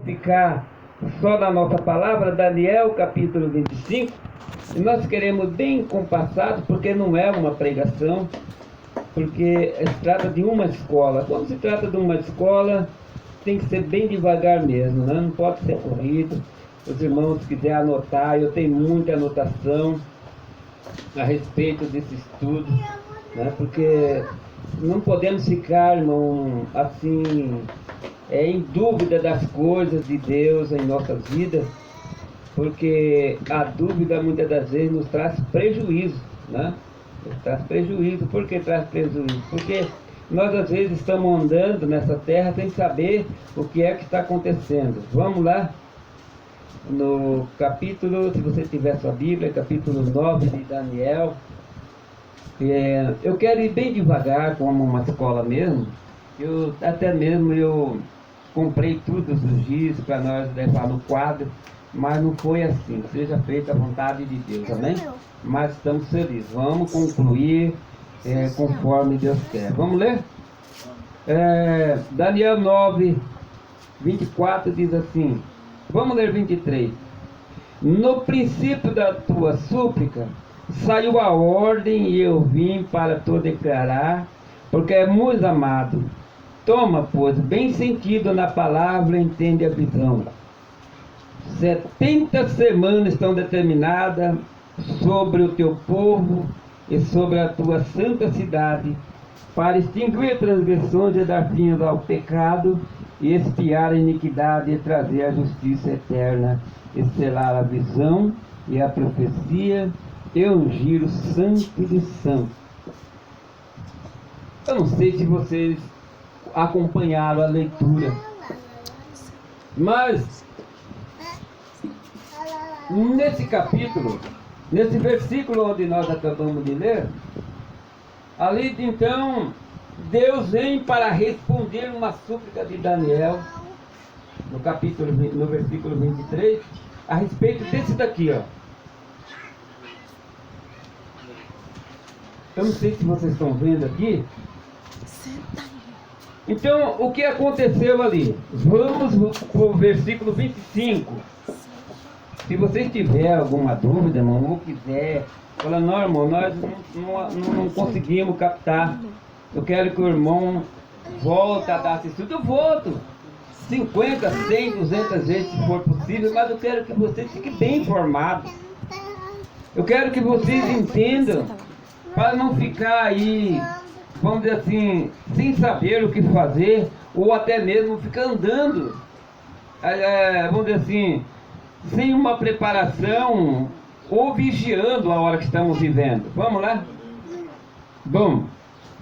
ficar só na nossa palavra, Daniel capítulo 25, e nós queremos bem compassado, porque não é uma pregação, porque se trata de uma escola. Quando se trata de uma escola, tem que ser bem devagar mesmo, né? Não pode ser corrido. Os irmãos, se quiserem anotar, eu tenho muita anotação a respeito desse estudo, né? Porque não podemos ficar, irmão, assim, em dúvida das coisas de Deus em nossas vidas, porque a dúvida muitas das vezes nos traz prejuízo, né? Nos traz prejuízo. Por que traz prejuízo? Porque nós às vezes estamos andando nessa terra sem saber o que é que está acontecendo. Vamos lá no capítulo, se você tiver sua Bíblia, capítulo 9 de Daniel. Eu quero ir bem devagar, como uma escola mesmo. Eu comprei tudo os dias para nós levar no quadro, mas não foi assim. Seja feita a vontade de Deus, amém? Mas estamos felizes. Vamos concluir conforme Deus quer. Vamos ler? Daniel 9, 24 diz assim. Vamos ler 23. No princípio da tua súplica saiu a ordem e eu vim para te declarar, porque é muito amado. Toma, pois, bem sentido na palavra, entende a visão. 70 semanas estão determinadas sobre o teu povo e sobre a tua santa cidade, para extinguir transgressões e dar fim ao pecado, e expiar a iniquidade e trazer a justiça eterna, e selar a visão e a profecia, e ungir o santo de santo. Eu não sei se vocês acompanharam a leitura, mas nesse capítulo, nesse versículo onde nós acabamos de ler, ali então Deus vem para responder uma súplica de Daniel no versículo 23, a respeito desse daqui, ó. Eu não sei se vocês estão vendo aqui. Então, o que aconteceu ali? Vamos para o versículo 25. Se vocês tiverem alguma dúvida, irmão, ou quiser, fala, não, irmão, nós não conseguimos captar. Eu quero que o irmão volte a dar assistido. Eu volto 50, 100, 200 vezes se for possível, mas eu quero que vocês fiquem bem informados. Eu quero que vocês entendam, para não ficar aí, vamos dizer assim, sem saber o que fazer, ou até mesmo ficar andando, vamos dizer assim, sem uma preparação, ou vigiando a hora que estamos vivendo. Vamos lá? Bom,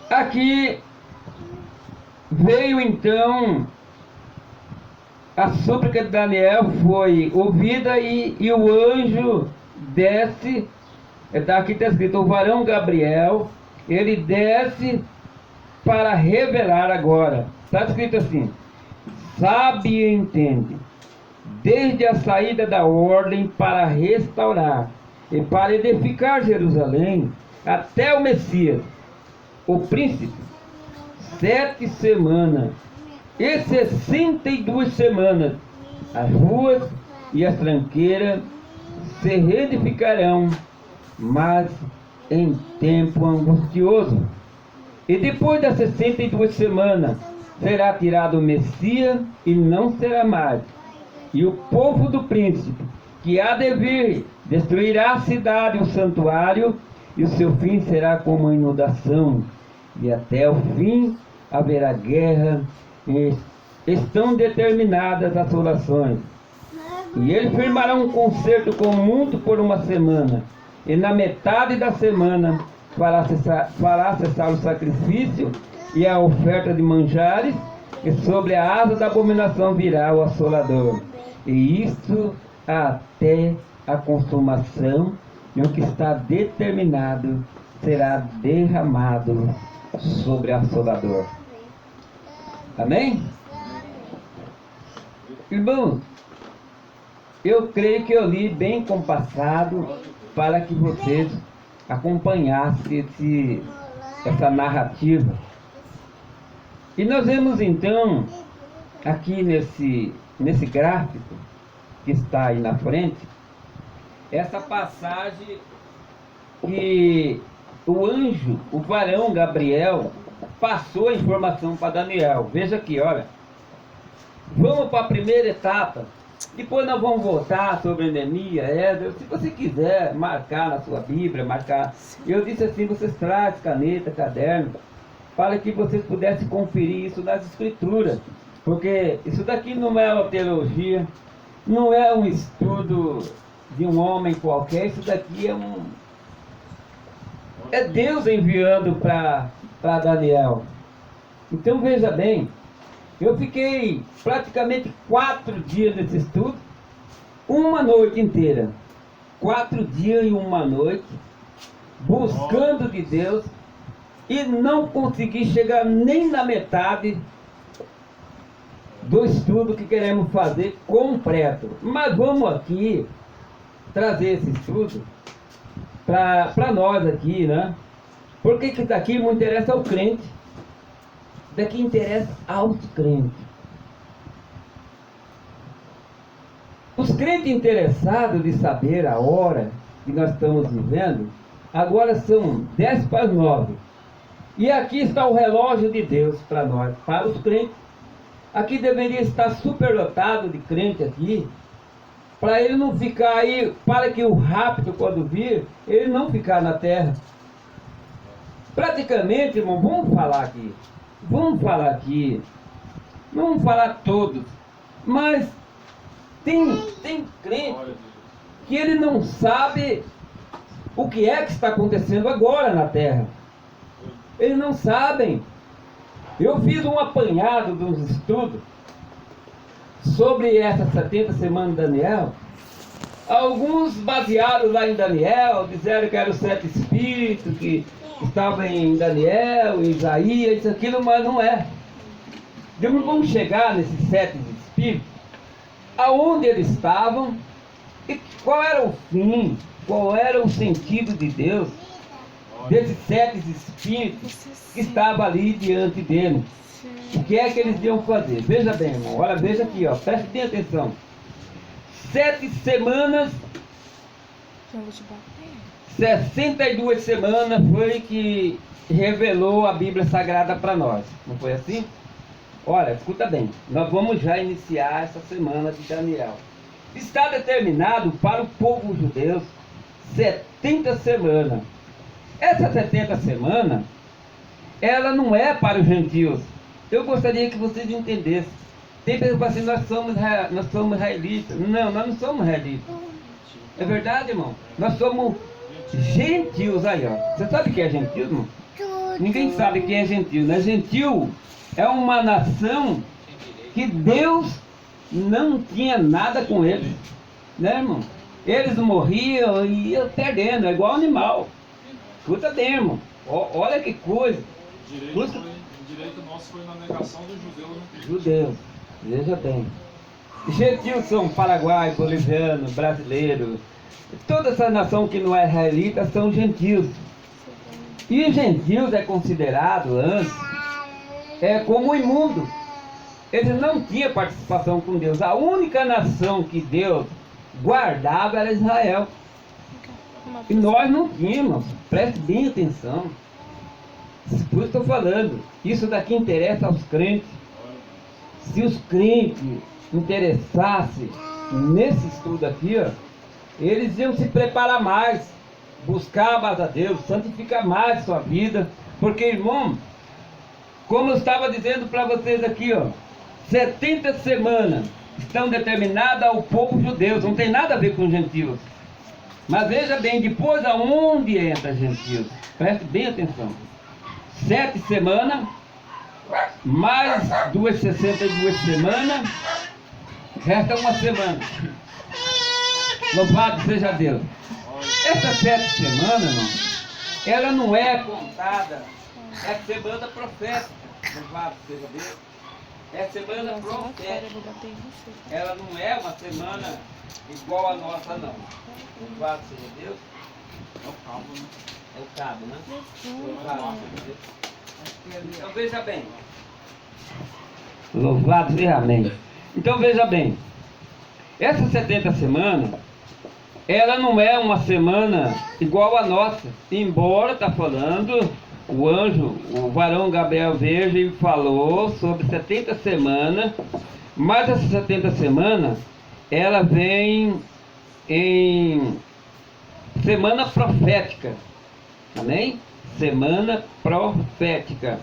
aqui veio então, a súplica de Daniel foi ouvida e o anjo desce, aqui está escrito, o varão Gabriel, ele desce para revelar agora. Está escrito assim, sabe e entende, desde a saída da ordem para restaurar e para edificar Jerusalém, até o Messias, o príncipe, 7 semanas e 62 semanas, as ruas e as tranqueiras se reedificarão, mas em tempo angustioso. E depois das 62 semanas será tirado o Messias e não será mais. E o povo do príncipe, que há de vir, destruirá a cidade e o santuário, e o seu fim será como a inundação. E até o fim haverá guerra, e estão determinadas assolações. E ele firmará um concerto com o mundo por uma semana, e na metade da semana fará cessar o sacrifício e a oferta de manjares, e sobre a asa da abominação virá o assolador. E isto até a consumação, e o que está determinado será derramado sobre o assolador. Amém? Irmãos, eu creio que eu li bem compassado para que vocês acompanhassem essa narrativa. E nós vemos então, aqui nesse gráfico que está aí na frente, essa passagem que o anjo, o varão Gabriel, passou a informação para Daniel. Veja aqui, olha. Vamos para a primeira etapa. Depois nós vamos voltar sobre Neemias, Esdras. Se você quiser marcar na sua Bíblia, marcar. Eu disse assim, vocês trazem caneta, caderno, para que vocês pudessem conferir isso nas escrituras. Porque isso daqui não é uma teologia, não é um estudo de um homem qualquer, isso daqui é Deus enviando para Daniel. Então veja bem, eu fiquei praticamente 4 dias nesse estudo, uma noite inteira, 4 dias e uma noite, buscando de Deus, e não consegui chegar nem na metade do estudo que queremos fazer completo. Mas vamos aqui trazer esse estudo para nós aqui, né? Porque que daqui não interessa ao crente, daqui interessa aos crentes. Os crentes interessados de saber a hora que nós estamos vivendo, agora são 10 para as 9. E aqui está o relógio de Deus para nós, para os crentes. Aqui deveria estar superlotado de crente aqui, para ele não ficar aí, para que o rápido, quando vir, ele não ficar na terra. Praticamente, irmão, vamos falar aqui, não vamos falar todos, mas tem crente que ele não sabe o que é que está acontecendo agora na terra. Eles não sabem. Eu fiz um apanhado dos estudos sobre essas 70 semanas de Daniel. Alguns basearam lá em Daniel, disseram que eram os 7 espíritos que estavam em Daniel, em Isaías, isso, aquilo, mas não é. Depois vamos chegar nesses 7 espíritos, aonde eles estavam, e qual era o fim, qual era o sentido de Deus, desses 7 espíritos que estavam ali diante dele. O que é que eles iam fazer? Veja bem, irmão, olha, veja aqui, ó, preste bem atenção. 7 semanas, 62 semanas foi que revelou a Bíblia Sagrada para nós. Não foi assim? Olha, escuta bem, nós vamos já iniciar essa semana de Daniel. Está determinado para o povo judeu 70 semanas. Essa 70 semanas, ela não é para os gentios. Eu gostaria que vocês entendessem. Tem pessoas assim, nós somos israelitas. Não, nós não somos israelitas. É verdade, irmão? Nós somos gentios aí, ó. Você sabe o que é gentio, irmão? Ninguém sabe o que é gentio, né? Gentio é uma nação que Deus não tinha nada com eles, né, irmão? Eles morriam e iam perdendo, é igual animal. Escuta bem, irmão. Olha que coisa. Direito nosso foi na negação dos judeus. Judeus, veja bem. Gentios são Paraguai, boliviano, brasileiro. Toda essa nação que não é israelita são gentios. E os gentios é considerado antes como imundo. Eles não tinham participação com Deus. A única nação que Deus guardava era Israel. E nós não tínhamos. Preste bem atenção. Por isso estou falando. Isso daqui interessa aos crentes. Se os crentes interessassem nesse estudo aqui, ó, eles iam se preparar mais, buscar mais a Deus, santificar mais sua vida. Porque, irmão, como eu estava dizendo para vocês aqui, ó, 70 semanas estão determinadas ao povo judeu, não tem nada a ver com os gentios. Mas veja bem, depois aonde entra gentios? Preste bem atenção. 7 semanas, mais 62 semanas, resta uma semana. Louvado seja Deus. Essas 7 semanas, irmão, ela não é contada, é semana profética. Louvado seja Deus. É semana profética. Ela não é uma semana igual a nossa, não. Louvado seja Deus. É o cabo, né? É o cabo, né? Louvado seja Deus. Então veja bem. Louvado seja amém. Então veja bem, essa 70 semanas, ela não é uma semana igual a nossa, embora está falando, o anjo, o varão Gabriel veja e falou sobre 70 semanas, mas essa 70 semanas, ela vem em semana profética, amém? Semana profética.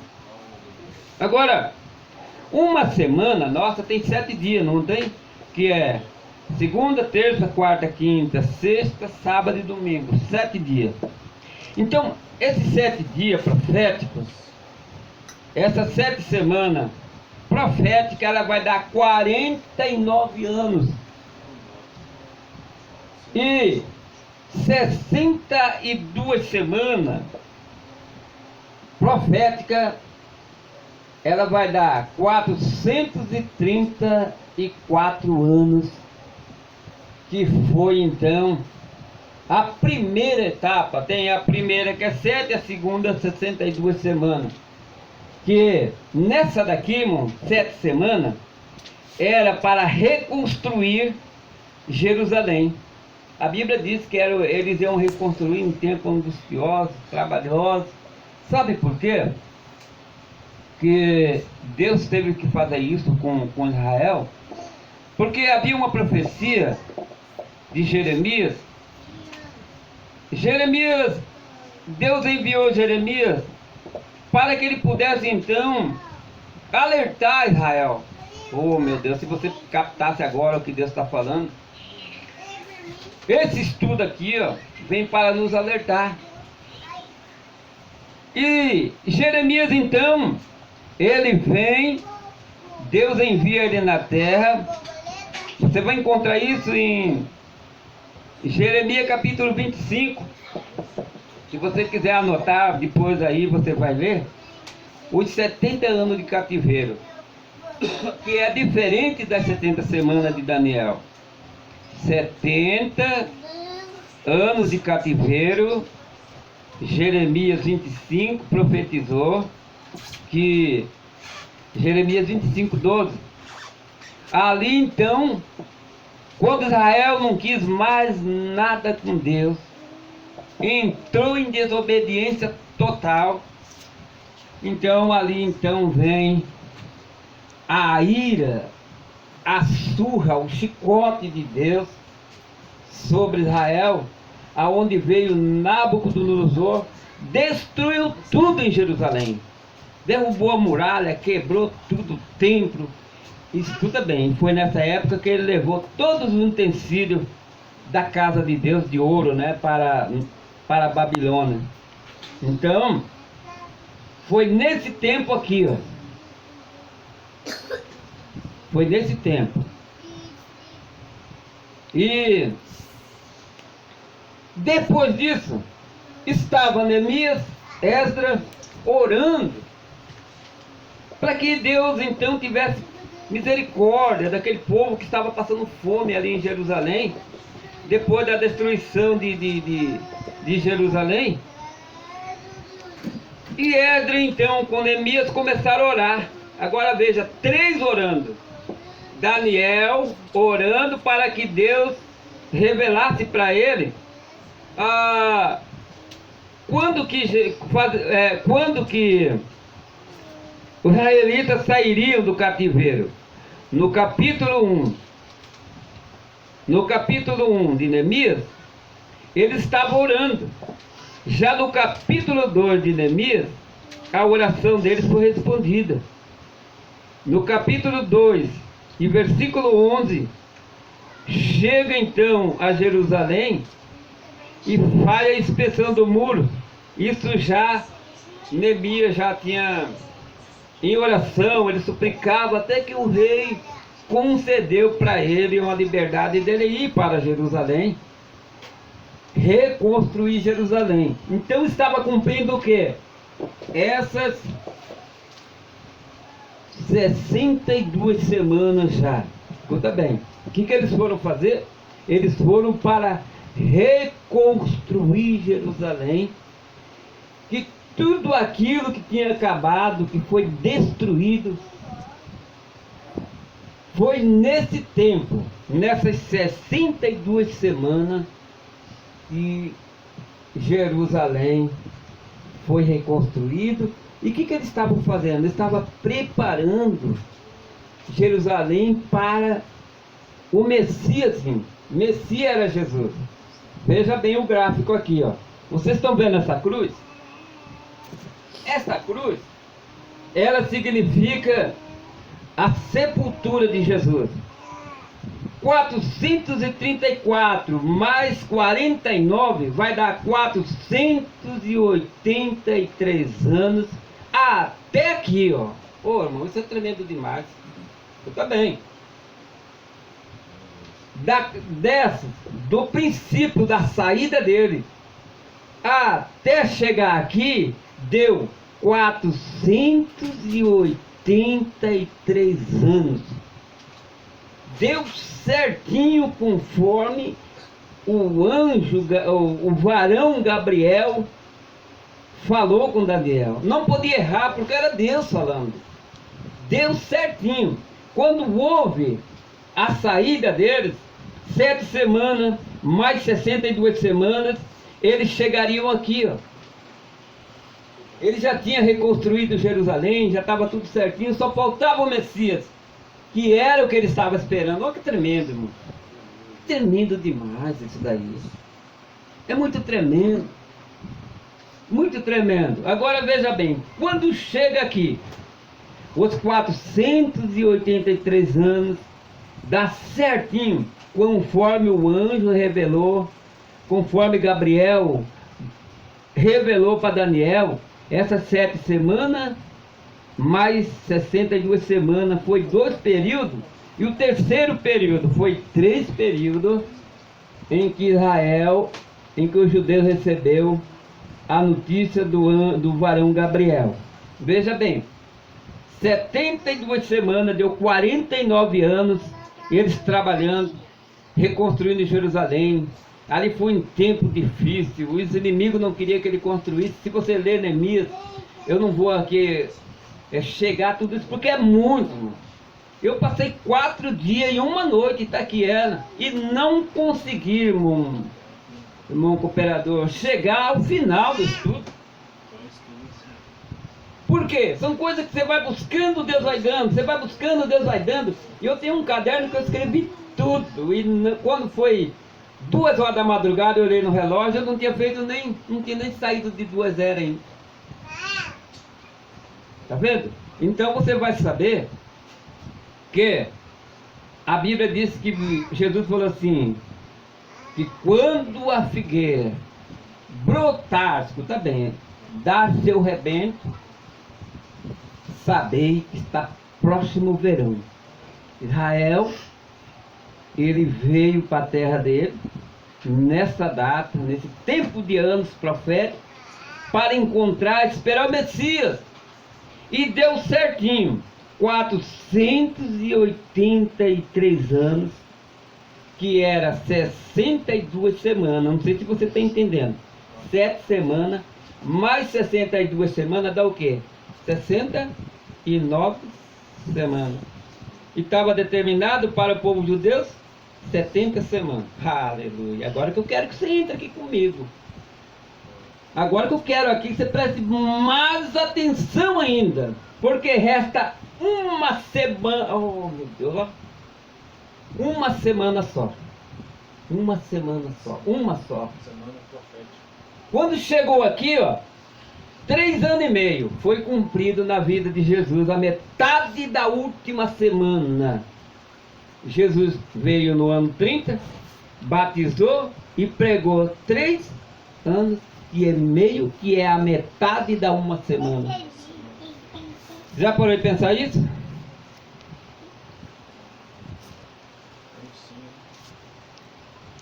Agora, uma semana nossa tem 7 dias, não tem? Que é segunda, terça, quarta, quinta, sexta, sábado e domingo. 7 dias. Então, esses 7 dias proféticos, essas 7 semanas proféticas, ela vai dar 49 anos. E 62 semanas profética, ela vai dar 434 anos, que foi então a primeira etapa. Tem a primeira que é 7, a segunda 62 semanas. Que nessa daqui, irmão, 7 semanas, era para reconstruir Jerusalém. A Bíblia diz que eles iam reconstruir em tempo angustioso, trabalhoso. Sabe por quê? Que Deus teve que fazer isso com Israel? Porque havia uma profecia de Jeremias. Deus enviou Jeremias para que ele pudesse então alertar Israel. Oh meu Deus, se você captasse agora o que Deus está falando. Esse estudo aqui, ó, vem para nos alertar. E Jeremias então, ele vem, Deus envia ele na terra. Você vai encontrar isso em Jeremias capítulo 25. Se você quiser anotar depois aí, você vai ler os 70 anos de cativeiro, que é diferente das 70 semanas de Daniel. 70 anos de cativeiro. Jeremias 25 profetizou que Jeremias 25, 12. Ali então, quando Israel não quis mais nada com Deus, entrou em desobediência total, então ali então vem a ira, a surra, o chicote de Deus sobre Israel, aonde veio Nabucodonosor, destruiu tudo em Jerusalém, derrubou a muralha, quebrou tudo, o templo. Escuta bem, foi nessa época que ele levou todos os utensílios da casa de Deus de ouro, né, para a Babilônia. Então, foi nesse tempo aqui, ó. Foi nesse tempo. E depois disso, estava Neemias, Esdras, orando para que Deus então tivesse misericórdia daquele povo que estava passando fome ali em Jerusalém, depois da destruição de Jerusalém. E Esdras então com Neemias começaram a orar. Agora veja, 3 orando. Daniel orando para que Deus revelasse para ele quando que os israelitas sairiam do cativeiro. No capítulo 1 de Neemias, eles estavam orando. Já no capítulo 2 de Neemias, a oração deles foi respondida. No capítulo 2 e versículo 11, chega então a Jerusalém e faz a inspeção do muro. Isso já, Neemias já tinha, em oração, ele suplicava até que o rei concedeu para ele uma liberdade dele ir para Jerusalém, reconstruir Jerusalém. Então estava cumprindo o quê? Essas 62 semanas já. Escuta bem, o que eles foram fazer? Eles foram para reconstruir Jerusalém, que tudo aquilo que tinha acabado, que foi destruído, Foi nesse tempo, nessas 62 semanas, que Jerusalém foi reconstruído. E o que eles estavam fazendo? Eles estavam preparando Jerusalém para o Messias vir. Messias era Jesus. Veja bem o gráfico aqui, ó. Vocês estão vendo essa cruz? Essa cruz, ela significa a sepultura de Jesus. 434 mais 49 vai dar 483 anos até aqui, ó. Ô, irmão, isso é tremendo demais. Eu também. Do princípio da saída dele até chegar aqui, deu 483 anos. Deu certinho conforme o anjo, o varão Gabriel falou com Daniel. Não podia errar porque era Deus falando. Deu certinho. Quando houve a saída deles, 7 semanas, mais 62 semanas, eles chegariam aqui, ó. Ele já tinha reconstruído Jerusalém, já estava tudo certinho, só faltava o Messias, que era o que ele estava esperando. Olha que tremendo, irmão. Tremendo demais isso daí. É muito tremendo. Muito tremendo. Agora veja bem, quando chega aqui, os 483 anos, dá certinho, conforme o anjo revelou, conforme Gabriel revelou para Daniel, essas 7 semanas, mais 62 semanas, foi 2 períodos, e o terceiro período foi 3 períodos, em que os judeus recebeu a notícia do varão Gabriel. Veja bem, 72 semanas, deu 49 anos, eles trabalhando, reconstruindo Jerusalém. Ali foi um tempo difícil, os inimigos não queriam que ele construísse. Se você ler Neemias, eu não vou aqui chegar a tudo isso, porque é muito, irmão. Eu passei 4 dias e 1 noite em Itaquiana, e não consegui, irmão cooperador, chegar ao final do estudo. Por quê? São coisas que você vai buscando, Deus vai dando, você vai buscando, Deus vai dando. E eu tenho um caderno que eu escrevi tudo, e quando foi 2 horas da madrugada, eu olhei no relógio, eu não tinha saído de 2 horas ainda. Tá vendo? Então você vai saber que a Bíblia diz que Jesus falou assim, que quando a figueira brotar, escuta bem, dar seu rebento, sabei que está próximo o verão. Israel, ele veio para a terra dele, nessa data, nesse tempo de anos proféticos, para encontrar, esperar o Messias. E deu certinho, 483 anos, que era 62 semanas, não sei se você está entendendo. 7 semanas, mais 62 semanas dá o quê? 69 semanas. E estava determinado para o povo judeu 70 semanas. Aleluia. Agora que eu quero que você entre aqui comigo. Agora que eu quero aqui que você preste mais atenção ainda. Porque resta 1 semana. Oh, meu Deus, ó. 1 semana só. 1 semana só. Uma só. Semana profética. Quando chegou aqui, ó, 3 anos e meio foi cumprido na vida de Jesus, a metade da última semana. Jesus veio no ano 30, batizou e pregou 3 anos e meio, que é a metade da 1 semana. Já parou de pensar isso?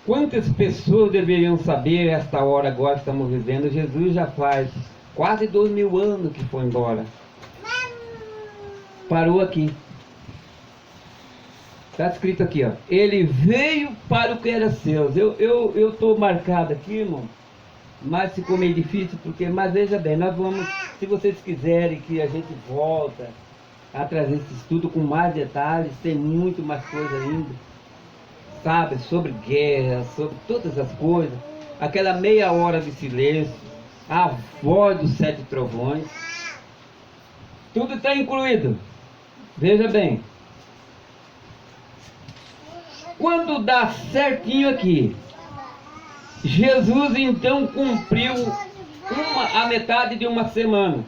Quantas pessoas deveriam saber esta hora agora que estamos vivendo? Jesus já faz quase 2000 anos que foi embora. Parou aqui. Está escrito aqui, ó. Ele veio para o que era seu. Eu estou marcado aqui, irmão. Mas ficou meio difícil, mas veja bem, nós vamos, se vocês quiserem que a gente volta a trazer esse estudo com mais detalhes, tem muito mais coisa ainda, sabe, sobre guerra, sobre todas as coisas, aquela meia hora de silêncio, a voz dos 7 trovões, tudo está incluído. Veja bem, quando dá certinho aqui, Jesus então cumpriu a metade de uma semana.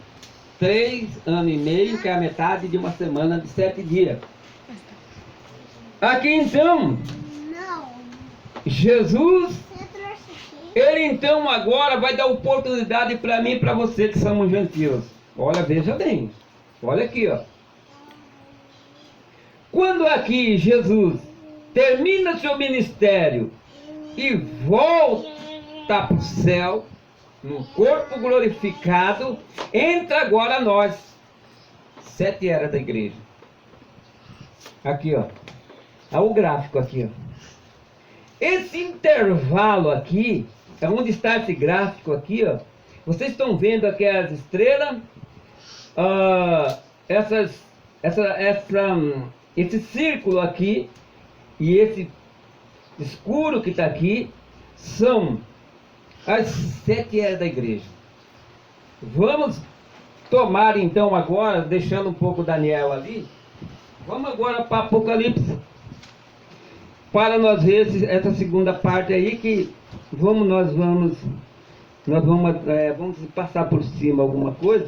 3 anos e meio, que é a metade de uma semana de 7 dias. Aqui então, Jesus, ele então agora vai dar oportunidade para mim e para você que somos gentios. Olha, veja bem, olha aqui, ó. Quando aqui Jesus termina seu ministério e volta para o céu, no corpo glorificado, entra agora nós, 7 eras da igreja. Aqui, ó. Olha o gráfico aqui, ó. Esse intervalo aqui, é onde está esse gráfico aqui, ó. Vocês estão vendo aqui as estrelas, esse círculo aqui e esse escuro que está aqui são as 7 eras da igreja. Vamos tomar então agora, deixando um pouco Daniel ali, vamos agora para Apocalipse, para nós ver essa segunda parte aí que nós vamos passar por cima alguma coisa,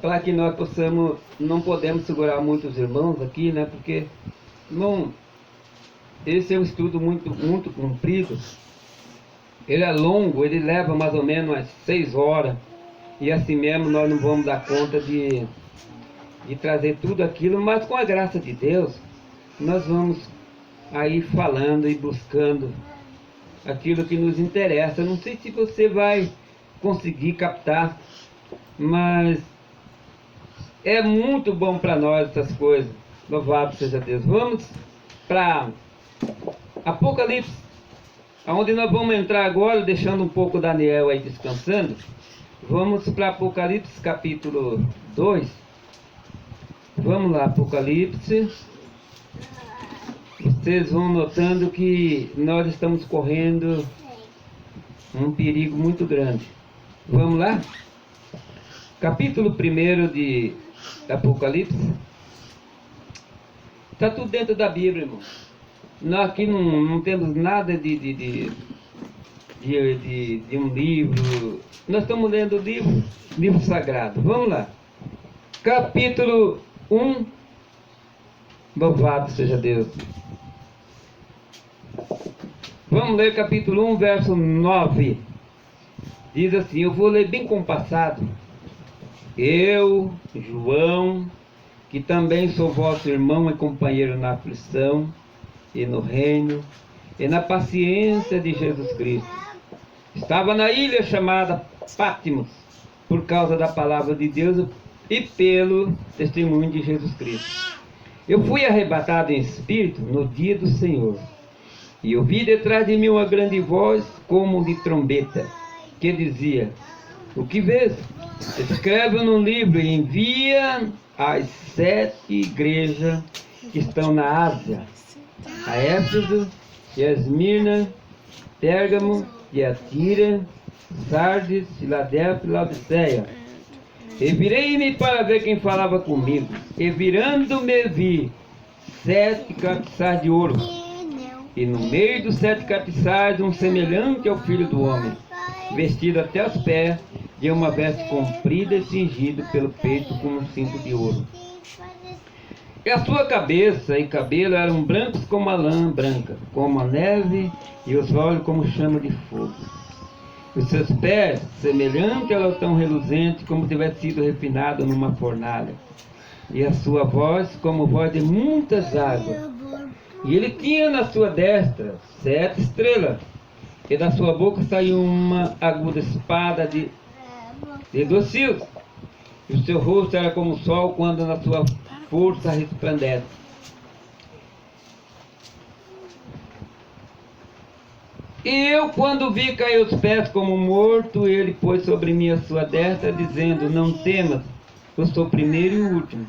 para que nós possamos, não podemos segurar muitos irmãos aqui, né, porque não, esse é um estudo muito comprido. Ele é longo, ele leva mais ou menos umas 6 horas. E assim mesmo nós não vamos dar conta de trazer tudo aquilo, mas com a graça de Deus, nós vamos aí falando e buscando aquilo que nos interessa. Não sei se você vai conseguir captar, mas é muito bom para nós essas coisas. Louvado seja Deus. Vamos para Apocalipse, onde nós vamos entrar agora, deixando um pouco Daniel aí descansando. Vamos para Apocalipse capítulo 2. Vamos lá, Apocalipse. Vocês vão notando que nós estamos correndo um perigo muito grande. Vamos lá? Capítulo 1 de Apocalipse. Está tudo dentro da Bíblia, irmão. Nós aqui não temos nada de um livro. Nós estamos lendo o livro sagrado. Vamos lá. Capítulo 1. Louvado seja Deus. Vamos ler capítulo 1, verso 9. Diz assim, eu vou ler bem compassado. Eu, João, que também sou vosso irmão e companheiro na aflição e no reino e na paciência de Jesus Cristo. Estava na ilha chamada Patmos, por causa da palavra de Deus e pelo testemunho de Jesus Cristo. Eu fui arrebatado em espírito no dia do Senhor, e ouvi detrás de mim uma grande voz como de trombeta, que dizia, o que vês? Escreve num livro e envia às 7 igrejas que estão na Ásia, a Éfeso, e a Esmirna, Pérgamo, e a Tira, Sardes, Filadélfia e Laodiceia. E virei-me para ver quem falava comigo, e virando-me vi 7 castiçais de ouro, e no meio dos 7 castiçais um semelhante ao Filho do Homem, vestido até os pés de uma veste comprida e cingido pelo peito com um cinto de ouro. E a sua cabeça e cabelo eram brancos como a lã branca, como a neve, e os olhos como chama de fogo. Os seus pés, semelhante ao latão reluzente, como tivesse sido refinado numa fornalha. E a sua voz, como voz de muitas águas. E ele tinha na sua destra 7 estrelas, e da sua boca saiu uma aguda espada de 2 fios. E o seu rosto era como o sol quando na sua força resplandece. E eu, quando vi cair os pés como morto, ele pôs sobre mim a sua destra, dizendo, não temas, eu sou o primeiro e o último,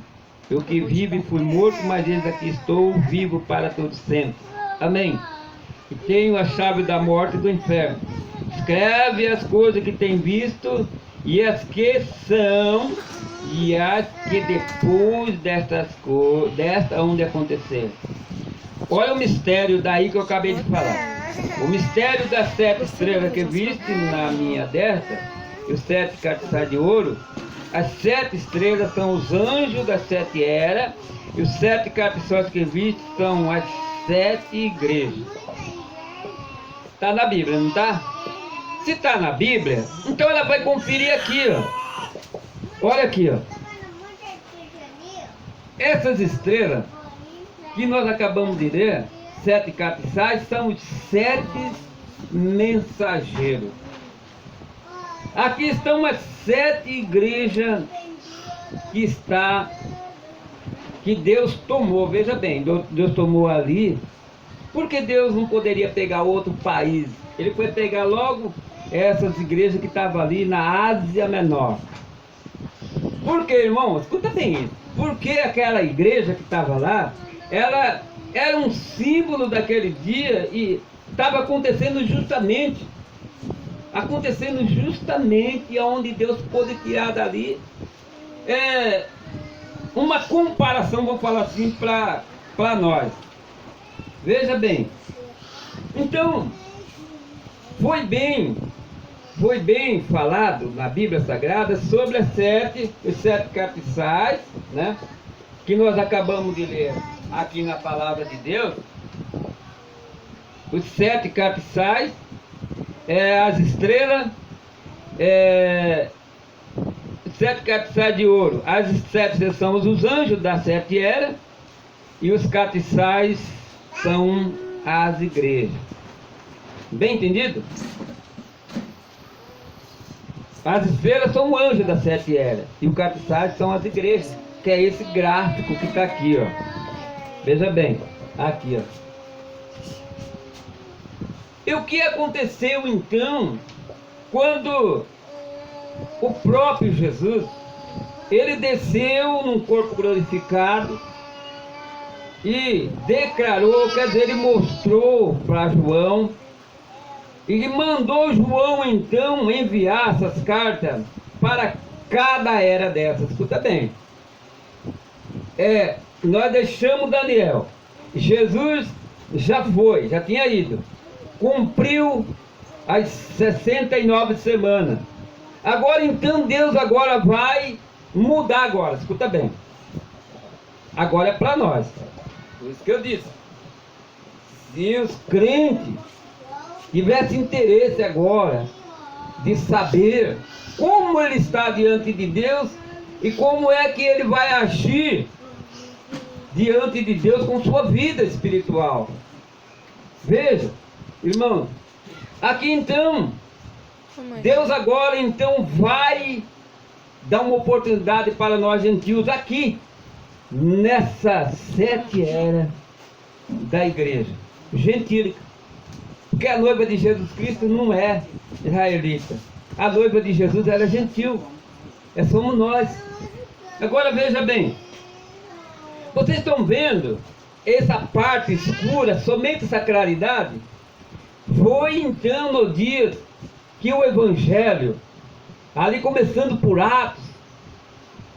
Eu que vivo e fui morto, mas eis aqui estou, vivo para todo sempre. Amém. E tenho a chave da morte e do inferno. Escreve as coisas que tem visto e as que são e as que depois destas coisas, desta hão de acontecer. Olha o mistério daí que eu acabei de falar. O mistério das 7 estrelas que viste na minha destra, e os 7 castiçais de ouro. As 7 estrelas são os anjos das 7 eras, e os 7 castiçais que viste são as 7 igrejas. Está na Bíblia, não está? Se está na Bíblia, então ela vai conferir aqui, ó. Olha aqui, ó. Essas estrelas que nós acabamos de ler, 7 castiçais, são os 7 mensageiros. Aqui estão as 7 igrejas que Deus tomou. Veja bem, Deus tomou ali, porque Deus não poderia pegar outro país. Ele foi pegar logo essas igrejas que estavam ali na Ásia Menor. Por que, irmão? Escuta bem isso. Porque aquela igreja que estava lá, ela era um símbolo daquele dia e estava acontecendo justamente onde Deus pôde tirar dali uma comparação, vou falar assim, para nós. Veja bem, então foi bem falado na Bíblia Sagrada sobre os 7 castiçais, né, que nós acabamos de ler aqui na Palavra de Deus. Os 7 castiçais, as estrelas, os 7 castiçais de ouro, as 7 são os anjos das 7 eras, e os castiçais são as igrejas. Bem entendido? As estrelas são o anjo das 7 eras, e os castiçais são as igrejas, que é esse gráfico que está aqui, ó. Veja bem, aqui, ó. E o que aconteceu então, quando o próprio Jesus, ele desceu num corpo glorificado e declarou, quer dizer, ele mostrou para João, e mandou João então enviar essas cartas para cada era dessas. Escuta bem, nós deixamos Daniel, Jesus já tinha ido, cumpriu as 69 semanas. Agora então Deus vai mudar agora, escuta bem. Agora é para nós. Por isso que eu disse, se os crentes tivessem interesse agora de saber como ele está diante de Deus e como é que ele vai agir diante de Deus com sua vida espiritual. Veja, irmão, aqui então, Deus agora então vai dar uma oportunidade para nós gentios aqui, nessa 7 eras da igreja gentílica. Porque a noiva de Jesus Cristo não é israelita. A noiva de Jesus era gentil. Somos nós. Agora veja bem. Vocês estão vendo essa parte escura, somente essa claridade? Foi então no dia que o Evangelho, ali começando por Atos,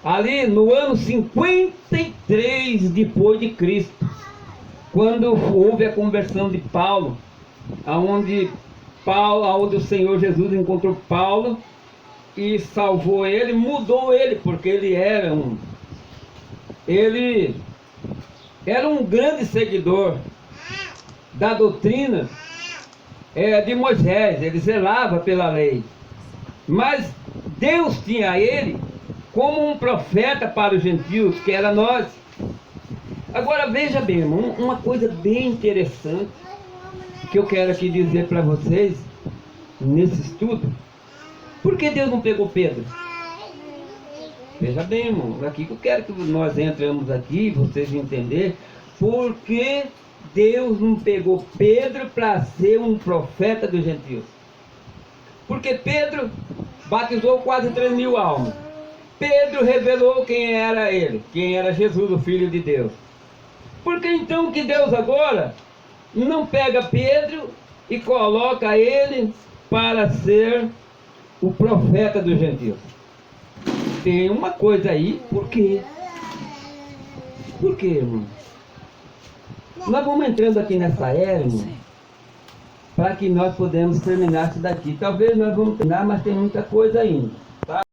ali no ano 53 depois de Cristo, quando houve a conversão de Paulo, aonde o Senhor Jesus encontrou Paulo e salvou ele, mudou ele, porque ele era um grande seguidor da doutrina de Moisés. Ele zelava pela lei, mas Deus tinha ele como um profeta para os gentios, que era nós. Agora veja bem, irmão, uma coisa bem interessante que eu quero aqui dizer para vocês nesse estudo. Por que Deus não pegou Pedro? Veja bem, irmão, aqui que eu quero que nós entramos aqui, vocês entenderem por que Deus não pegou Pedro para ser um profeta dos gentios. Porque Pedro batizou quase 3.000 almas. Pedro revelou quem era ele, quem era Jesus, o Filho de Deus. Por que então que Deus agora não pega Pedro e coloca ele para ser o profeta dos gentios? Tem uma coisa aí, por quê? Por quê, irmão? Nós vamos entrando aqui nessa era, irmão, para que nós podemos terminar isso daqui. Talvez nós vamos terminar, mas tem muita coisa ainda.